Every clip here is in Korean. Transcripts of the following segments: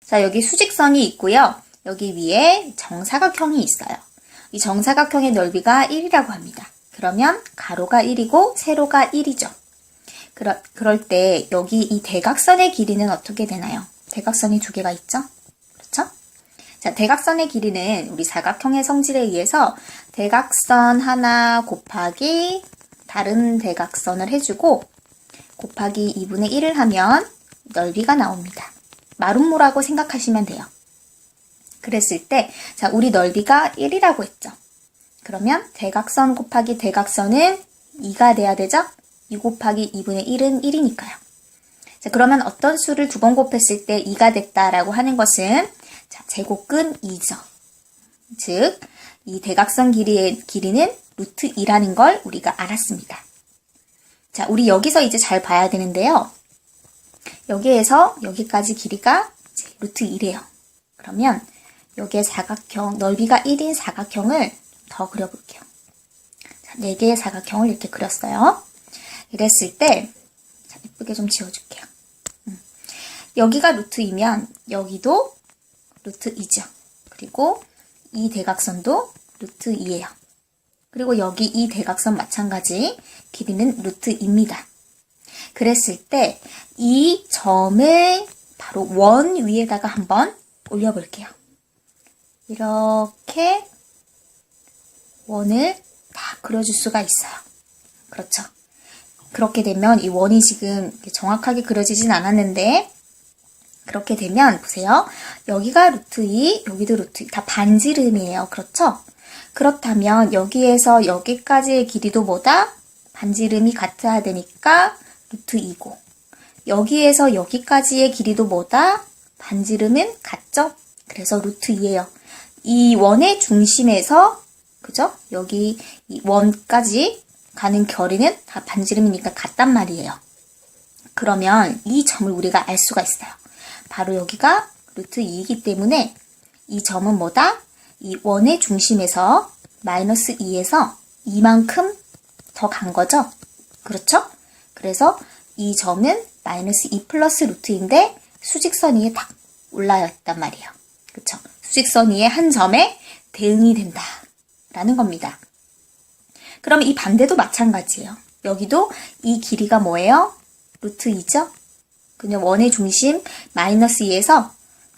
자, 여기 수직선이 있고요. 여기 위에 정사각형이 있어요. 이 정사각형의 넓이가 1이라고 합니다. 그러면 가로가 1이고 세로가 1이죠. 그럴 때 여기 이 대각선의 길이는 어떻게 되나요? 대각선이 두 개가 있죠? 그렇죠? 자, 대각선의 길이는 우리 사각형의 성질에 의해서 대각선 하나 곱하기 다른 대각선을 해주고 곱하기 2분의 1을 하면 넓이가 나옵니다. 마름모라고 생각하시면 돼요. 그랬을 때, 자, 우리 넓이가 1이라고 했죠. 그러면 대각선 곱하기 대각선은 2가 돼야 되죠? 2 곱하기 2분의 1은 1이니까요. 자, 그러면 어떤 수를 두 번 곱했을 때 2가 됐다라고 하는 것은 자, 제곱근 2죠. 즉, 이 대각선 길이는 루트 2라는 걸 우리가 알았습니다. 자, 우리 여기서 이제 잘 봐야 되는데요. 여기에서 여기까지 길이가 루트 2래요. 그러면 여기에 사각형, 넓이가 1인 사각형을 더 그려볼게요. 자, 4개의 사각형을 이렇게 그렸어요. 이랬을 때, 자, 예쁘게 좀 지워줄게요. 여기가 루트 2면 여기도 루트 2죠. 그리고 이 대각선도 루트 2예요. 그리고 여기 이 대각선 마찬가지 길이는 루트 2입니다. 그랬을 때 이 점을 바로 원 위에다가 한번 올려볼게요. 이렇게 원을 다 그려줄 수가 있어요. 그렇죠. 그렇게 되면 이 원이 지금 정확하게 그려지진 않았는데 그렇게 되면 보세요. 여기가 루트 2, 여기도 루트 2. 다 반지름이에요. 그렇죠? 그렇다면 여기에서 여기까지의 길이도 뭐다? 반지름이 같아야 되니까 루트 2고 여기에서 여기까지의 길이도 뭐다? 반지름은 같죠? 그래서 루트 2예요. 이 원의 중심에서 그죠? 여기 이 원까지 가는 거리는 다 반지름이니까 같단 말이에요. 그러면 이 점을 우리가 알 수가 있어요. 바로 여기가 루트 2이기 때문에 이 점은 뭐다? 이 원의 중심에서 마이너스 2에서 이만큼 더 간 거죠? 그렇죠? 그래서 이 점은 마이너스 2 플러스 루트인데 수직선 위에 딱 올라야 했단 말이에요. 그렇죠? 수직선 위에 한 점에 대응이 된다 라는 겁니다. 그럼 이 반대도 마찬가지예요. 여기도 이 길이가 뭐예요? 루트 2죠? 그냥 원의 중심 마이너스 2에서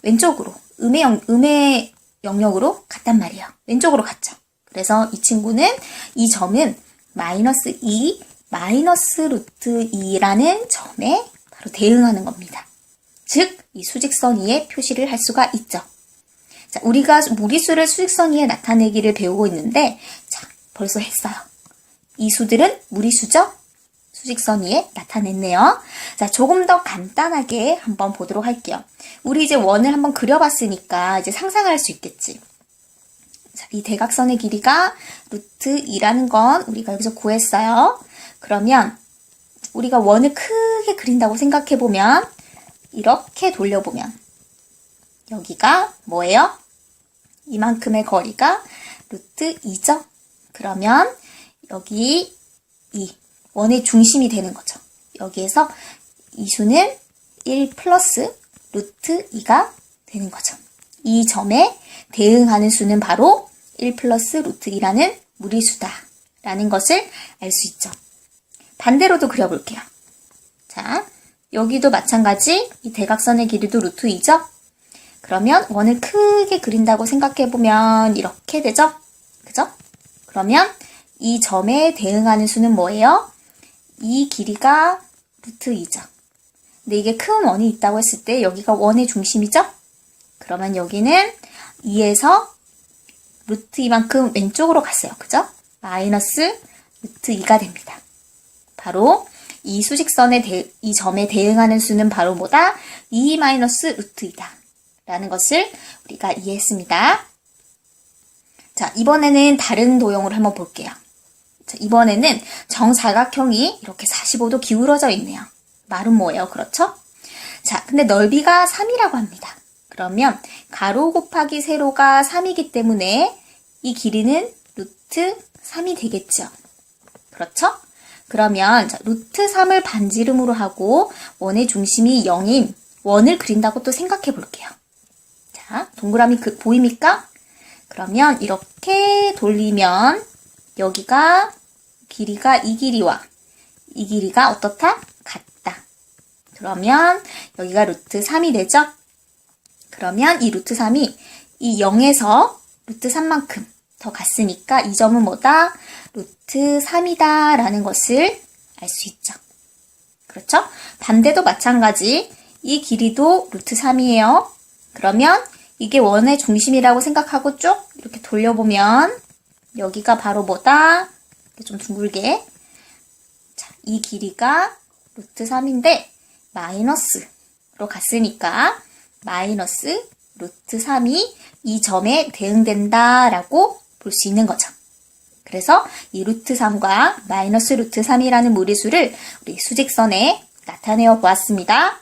왼쪽으로 음의 영역으로 갔단 말이에요. 왼쪽으로 갔죠. 그래서 이 친구는 이 점은 마이너스 2 마이너스 루트 2라는 점에 바로 대응하는 겁니다. 즉, 이 수직선 위에 표시를 할 수가 있죠. 자, 우리가 무리수를 수직선 위에 나타내기를 배우고 있는데, 자, 벌써 했어요. 이 수들은 무리수죠? 수직선 위에 나타냈네요. 자, 조금 더 간단하게 한번 보도록 할게요. 우리 이제 원을 한번 그려봤으니까 이제 상상할 수 있겠지. 자, 이 대각선의 길이가 루트 2라는 건 우리가 여기서 구했어요. 그러면 우리가 원을 크게 그린다고 생각해보면 이렇게 돌려보면 여기가 뭐예요? 이만큼의 거리가 루트 2죠? 그러면 여기 이 원의 중심이 되는 거죠. 여기에서 이 수는 1 플러스 루트 2가 되는 거죠. 이 점에 대응하는 수는 바로 1 플러스 루트 2라는 무리수다 라는 것을 알 수 있죠. 반대로도 그려볼게요. 자, 여기도 마찬가지 이 대각선의 길이도 루트 2죠? 그러면 원을 크게 그린다고 생각해보면 이렇게 되죠? 그죠? 그러면 이 점에 대응하는 수는 뭐예요? 이 길이가 루트 2죠. 근데 이게 큰 원이 있다고 했을 때 여기가 원의 중심이죠? 그러면 여기는 2에서 루트 2만큼 왼쪽으로 갔어요. 그죠? 마이너스 루트 2가 됩니다. 바로 이 수직선의 이 점에 대응하는 수는 바로 뭐다? 2 마이너스 루트 2다. 라는 것을 우리가 이해했습니다. 자, 이번에는 다른 도형으로 한번 볼게요. 자, 이번에는 정사각형이 이렇게 45도 기울어져 있네요. 말은 뭐예요? 그렇죠? 자, 근데 넓이가 3이라고 합니다. 그러면 가로 곱하기 세로가 3이기 때문에 이 길이는 루트 3이 되겠죠. 그렇죠? 그러면 자, 루트 3을 반지름으로 하고 원의 중심이 0인 원을 그린다고 또 생각해 볼게요. 자, 동그라미 보입니까? 그러면 이렇게 돌리면 여기가 길이가 이 길이와 이 길이가 어떻다? 같다. 그러면 여기가 루트 3이 되죠? 그러면 이 루트 3이 이 0에서 루트 3만큼 더 갔으니까 이 점은 뭐다? 루트 3이다 라는 것을 알 수 있죠. 그렇죠? 반대도 마찬가지. 이 길이도 루트 3이에요. 그러면 이게 원의 중심이라고 생각하고 쭉 이렇게 돌려보면 여기가 바로 뭐다? 좀 둥글게. 자, 이 길이가 루트 3인데 마이너스로 갔으니까 마이너스 루트 3이 이 점에 대응된다 라고 볼 수 있는 거죠. 그래서 이 루트 3과 마이너스 루트 3이라는 무리수를 우리 수직선에 나타내어 보았습니다.